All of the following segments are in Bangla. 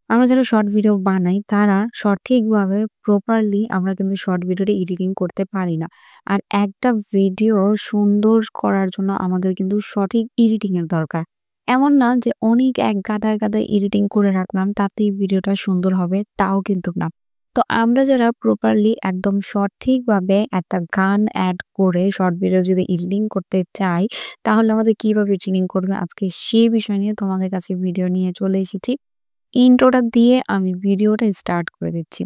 আমরা যারা শর্ট ভিডিও বানাই তারা সঠিকভাবে প্রপারলি আমরা কিন্তু শর্ট ভিডিওটা এডিটিং করতে পারি না। আর একটা ভিডিও সুন্দর করার জন্য আমাদের কিন্তু সঠিক এডিটিং এর দরকার। এমন না যে অনেক এক গাদায়, গাদায় এডিটিং করে রাখলাম তাতেই ভিডিওটা সুন্দর হবে, তাও কিন্তু না। তো আমরা যারা প্রপারলি একদম সঠিকভাবে একটা গান এড করে শর্ট ভিডিও যদি এডিটিং করতে চাই, তাহলে আমাদের কিভাবে এডিটিং করবে আজকে সেই বিষয় নিয়ে তোমাদের কাছে ভিডিও নিয়ে চলে এসেছি। ইন্ট্রোটা দিয়ে আমি ভিডিওটা স্টার্ট করে দিচ্ছি।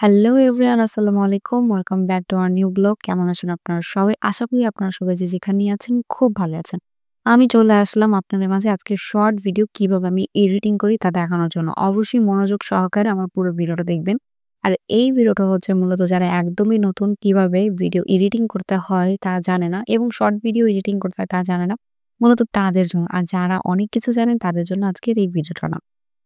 হ্যালো এভরিওয়ান, আসসালামু আলাইকুম। Welcome back to our new blog. কেমন আছেন আপনারা সবাই? আশা করি আপনারা সবাই যে যেখানেই আছেন খুব ভালো আছেন। আমি চলে আসলাম আপনাদের মাঝে আজকে শর্ট ভিডিও কিভাবে আমি এডিটিং করি তা দেখানোর জন্য। অবশ্যই মনোযোগ সহকারে আমার পুরো ভিডিওটা দেখবেন। আর এই ভিডিওটা হচ্ছে মূলত যারা একদমই নতুন কিভাবে ভিডিও এডিটিং করতে হয় তা জানে না এবং শর্ট ভিডিও এডিটিং করতে হয় তা জানে না। মূলত তাদের জন্য। আর যারা অনেক কিছু জানেন তাদের জন্য আজকের এই ভিডিওটা না।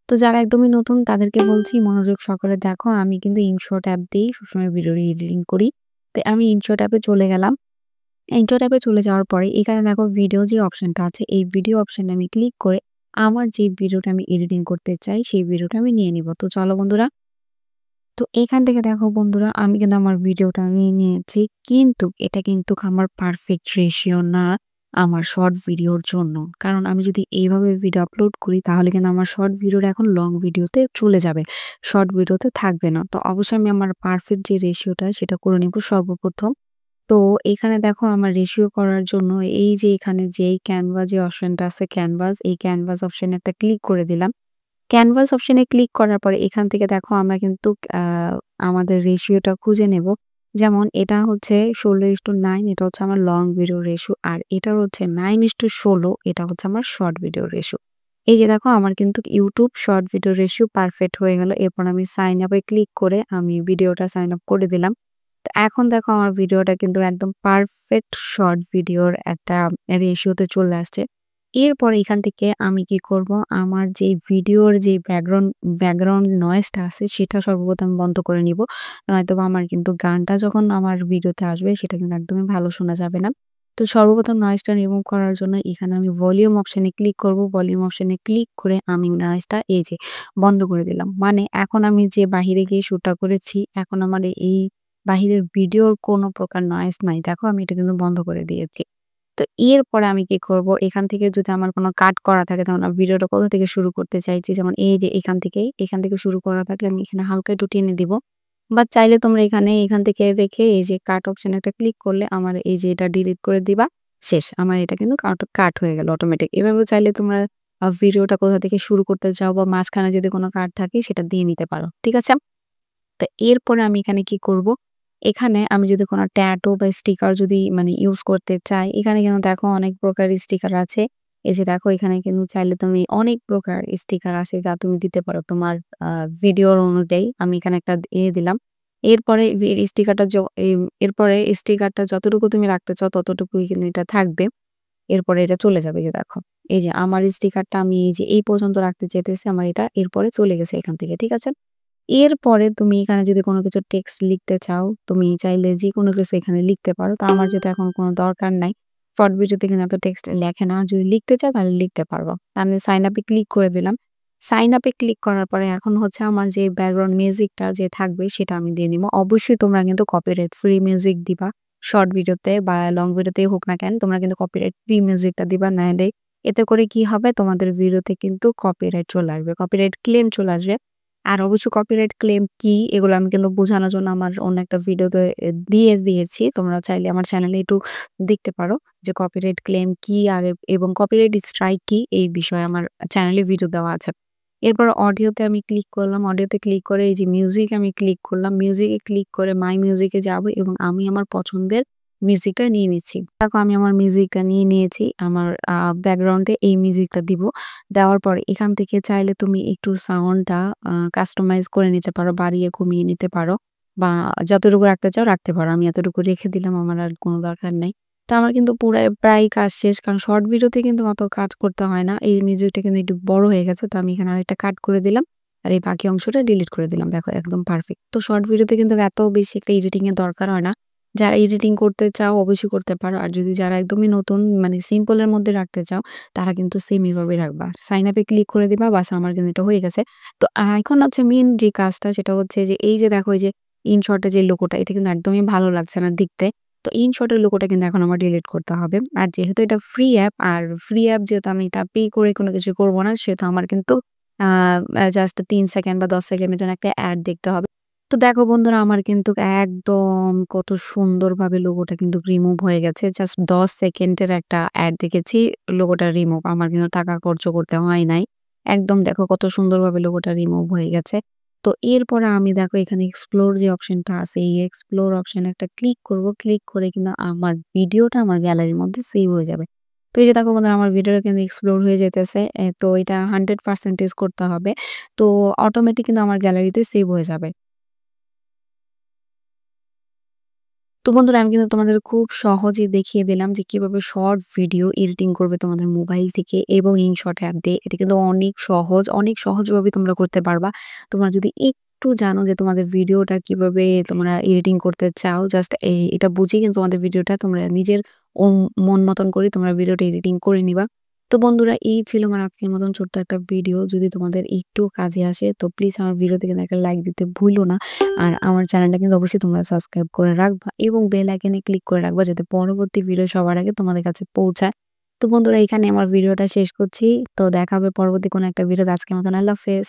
তো যারা একদমই নতুন তাদেরকে বলছি মনোযোগ সহকারে দেখো। আমি কিন্তু ইনশর্ট অ্যাপ দিয়েই সবসময় ভিডিও এডিটিং করি। তো আমি ইনশর্ট অ্যাপে চলে গেলাম। ইনশর্ট অ্যাপে চলে যাওয়ার পরে এখানে দেখো ভিডিও যে অপশনটা আছে এই ভিডিও অপশনে আমি ক্লিক করে আমার যে ভিডিওটা আমি এডিটিং করতে চাই সেই ভিডিওটা আমি নিয়ে নিব। তো চলো বন্ধুরা। তো এখান থেকে দেখো বন্ধুরা আমি কিন্তু আমার ভিডিওটা নিয়ে নিয়েছি। কিন্তু এটা কিন্তু আমার পারফেক্ট রেশিও না আমার শর্ট ভিডিওর জন্য। কারণ আমি যদি এইভাবে ভিডিও আপলোড করি তাহলে কিন্তু আমার শর্ট ভিডিওটা এখন লং ভিডিওতে চলে যাবে। শর্ট ভিডিওতে থাকবে না। তো অবশ্যই আমি আমার পারফেক্ট যে রেশিওটা সেটা করে নিব সর্বপ্রথম। তো এখানে দেখো আমার রেশিও করার জন্য এই যে এখানে যেই ক্যানভা যে অপশনটা আছে ক্যানভাস, এই ক্যানভাস অপশনে একটা ক্লিক করে দিলাম। ক্যানভাস অপশনে ক্লিক করার পরে এখান থেকে দেখো আমরা কিন্তু আ আমাদের রেশিওটা খুঁজে নেব। যেমন এটা হচ্ছে ১৬:৯ এটা হচ্ছে আমার লং ভিডিও রেশিও। আর এটার হচ্ছে 9:১৬ এটা হচ্ছে আমার শর্ট ভিডিও রেশিও। এই যে দেখো আমার কিন্তু YouTube short video ratio perfect হয়ে গেল। এরপর আমি সাইন আপ এ ক্লিক করে আমি ভিডিওটা সাইন আপ করে দিলাম। তো এখন দেখো আমার ভিডিওটা কিন্তু একদম পারফেক্ট শর্ট ভিডিওর একটা রেশিওতে চলে আসছে। এরপরে এখান থেকে আমি কি করব, আমার যে ভিডিওর যে ব্যাকগ্রাউন্ড নয়েজটা আছে সেটা সর্বপ্রথম বন্ধ করে নিব। নয়তোবা আমার কিন্তু গানটা যখন আমার ভিডিওতে আসবে সেটা কিন্তু একদমই ভালো শোনা যাবে না। তো সর্বপ্রথম নয়েজটা রিমুভ করার জন্য এখানে আমি ভলিউম অপশনে ক্লিক করব। ভলিউম অপশনে ক্লিক করে আমি নয়েজটা এই যে বন্ধ করে দিলাম। মানে এখন আমি যে বাহিরে গিয়ে শুটটা করেছি এখন আমার এই বাহিরের ভিডিওর কোনো প্রকার নয়েজ নাই। দেখো আমি এটা কিন্তু বন্ধ করে দিয়েছি। তো এরপরে আমি কি করব, এখান থেকে যদি আমার কোনো কাট করা থাকে তখন আমি ভিডিওটা কোথা থেকে শুরু করতে চাইছি যেমন এই যে এখান থেকে শুরু করা থাকলে আমি এখানে হালকা একটু টেনে দিব। বা চাইলে তোমরা এখান থেকে রেখে এই যে কাট অপশন একটা ক্লিক করলে আমার এই যে এটা ডিলিট করে দিবা। শেষ। আমার এটা কিন্তু কাট হয়ে গেল অটোমেটিক। এভাবে চাইলে তোমরা ভিডিওটা কোথা থেকে শুরু করতে চাও বা মাঝখানে যদি কোনো কাট থাকে সেটা দিয়ে নিতে পারো। ঠিক আছে? তো এরপরে আমি এখানে কি করব, এখানে আমি যদি কোনো ট্যাটু বা স্টিকার যদি মানে ইউজ করতে চাই, এখানে কিন্তু দেখো অনেক প্রকার স্টিকার আছে। এই যে দেখো এখানে কিন্তু চাইলে তুমি অনেক প্রকার স্টিকার আছে যা তুমি দিতে পারো তোমার আ ভিডিওর অনুযায়ী। আমি এখানে একটা দিলাম। এরপরে স্টিকারটা এরপরে স্টিকারটা যতটুকু তুমি রাখতে চাও ততটুকুই কিন্তু এটা থাকবে। এরপরে এটা চলে যাবে। এই যে দেখো। এই যে আমার স্টিকারটা আমি এই যে এই পর্যন্ত রাখতে চাইতেছি আমার এটা এরপরে চলে গেছে এখান থেকে। ঠিক আছে? এরপরে তুমি এখানে যদি কোনো কিছু টেক্সট লিখতে চাও, তুমি চাইলে যেকোনো কিছু এখানে লিখতে পারো। তো আমার যেটা এখন কোনো দরকার নাই। শর্ট ভিডিওতে কিন্তু এত টেক্সট লেখে না। যদি লিখতে চাও তাহলে লিখতে পারবো। আমি সাইন আপ এ ক্লিক করে দিলাম। সাইন আপ এ ক্লিক করার পরে এখন হচ্ছে আমার যে ব্যাকগ্রাউন্ড মিউজিকটা যে থাকবে সেটা আমি দিয়ে নিবো। অবশ্যই তোমরা কিন্তু কপিরাইট ফ্রি মিউজিক দিবা। শর্ট ভিডিওতে বা লং ভিডিওতেই হোক না কেন তোমরা কিন্তু কপিরাইট ফ্রি মিউজিকটা দিবা। নাইলে এতে করে কি হবে তোমাদের ভিডিওতে কিন্তু কপিরাইট চলে আসবে। কপিরাইট ক্লেম চলে আসবে। আর অবশ্যই কপিরাইট ক্লেম কি এগুলো আমি কিন্তু বোঝানোর জন্য আমার অন্য একটা ভিডিওতে দিয়েছি। তোমরা চাইলে আমার চ্যানেলে একটু দেখতে পারো যে কপিরাইট ক্লেম কি আর এবং কপিরাইট স্ট্রাইক কি এই বিষয়ে আমার চ্যানেলে ভিডিও দেওয়া আছে। এরপর অডিওতে আমি ক্লিক করলাম। অডিওতে ক্লিক করে এই যে মিউজিক আমি ক্লিক করলাম। মিউজিকে ক্লিক করে মাই মিউজিকে যাব এবং আমি আমার পছন্দের মিউজিকটা নিয়ে নিচ্ছি। দেখো আমি আমার মিউজিকটা নিয়ে নিয়েছি। আমার ব্যাকগ্রাউন্ডে এই মিউজিকটা দিব। দেওয়ার পরে এখান থেকে চাইলে তুমি একটু সাউন্ডটা কাস্টমাইজ করে নিতে পারো, বাড়িয়ে কমিয়ে নিতে পারো বা যতটুকু রাখতে চাও রাখতে পারো। আমি এতটুকু রেখে দিলাম, আমার আর কোনো দরকার নাই। তো আমার কিন্তু প্রায় কাজ শেষ। কারণ শর্ট ভিডিওতে কিন্তু অত কাজ করতে হয় না। এই মিউজিকটা কিন্তু একটু বড় হয়ে গেছে। তো আমি এখানে আরেকটা কাট করে দিলাম। আর এই বাকি অংশটা ডিলিট করে দিলাম। দেখো একদম পারফেক্ট। তো শর্ট ভিডিওতে কিন্তু এত বেশি একটা এডিটিং এর দরকার হয় না। যারা এডিটিং করতে চাও অবশ্যই করতে পারো। আর যদি যারা একদমই নতুন মানে সিম্পল এর মধ্যে রাখতে চাও তারা কিন্তু সেম এভাবেই রাখবা। সাইন আপ এ ক্লিক করে দিবা বাস আমার কিন্তু এটা হয়ে গেছে। তো এখন হচ্ছে মেইন যে কাজটা সেটা হচ্ছে যে এই যে দেখো এই যে ইনশট এর যে লোগোটা এটা কিন্তু একদমই ভালো লাগছে না দেখতে। তো ইনশট এর লোগোটা কিন্তু এখন আমার ডিলিট করতে হবে। আর যেহেতু এটা ফ্রি অ্যাপ আর ফ্রি অ্যাপ যেহেতু আমি এটা পে করে কোনো কিছু করব না সেহেতু আমার কিন্তু আ জাস্ট ৩ সেকেন্ড বা ১০ সেকেন্ডের জন্য একটা অ্যাড দেখতে হবে। তো দেখো বন্ধুরা আমার কিন্তু একদম কত সুন্দরভাবে লোগোটা কিন্তু রিমুভ হয়ে গেছে। জাস্ট ১০ সেকেন্ডের একটা অ্যাড দেখেছি, লোগোটা রিমুভ। আমার কিন্তু টাকা খরচ করতে হয় নাই। একদম দেখো কত সুন্দরভাবে লোগোটা রিমুভ হয়ে গেছে। তো এরপরে আমি দেখো এখানে এক্সপ্লোর যে অপশনটা আছে, এই এক্সপ্লোর অপশনে একটা ক্লিক করব। ক্লিক করে কিন্তু আমার ভিডিওটা আমার গ্যালারির মধ্যে সেভ হয়ে যাবে। তো এই যে দেখো বন্ধুরা আমার ভিডিওটা কিন্তু এক্সপ্লোর হয়ে যাইতেছে। তো এটা 100% করতে হবে। তো অটোমেটিক কিন্তু আমার গ্যালারিতে সেভ হয়ে যাবে। তো বন্ধুরা আমি কিন্তু তোমাদের খুব সহজেই দেখিয়ে দিলাম যে কিভাবে শর্ট ভিডিও এডিটিং করবে তোমাদের মোবাইল থেকে এবং ইনশট অ্যাপ দিয়ে। এটা কিন্তু অনেক সহজ, অনেক সহজভাবে তোমরা করতে পারবা। তোমরা যদি একটু জানো যে তোমাদের ভিডিওটা কিভাবে তোমরা এডিটিং করতে চাও, জাস্ট এটা বুঝেই কিন্তু তোমাদের ভিডিওটা তোমরা নিজের মন মতন করে তোমরা ভিডিওটা এডিটিং করে নিবা। তো বন্ধুরা এই ছিল আমার আজকের মতন ছোট্ট একটা ভিডিও। যদি তোমাদের একটু কাজে আসে তো প্লিজ আমার ভিডিওতে কিন্তু একটা লাইক দিতে ভুলো না। আর আমার চ্যানেলটা কিন্তু অবশ্যই তোমরা সাবস্ক্রাইব করে রাখবা এবং বেল আইকনে ক্লিক করে রাখবা যাতে পরবর্তী ভিডিও সবার আগে তোমাদের কাছে পৌঁছায়। তো বন্ধুরা এখানে আমার ভিডিওটা শেষ করছি। তো দেখা হবে পরবর্তী কোনো একটা ভিডিওতে। আজকের মতন আল্লাহ হাফেজ।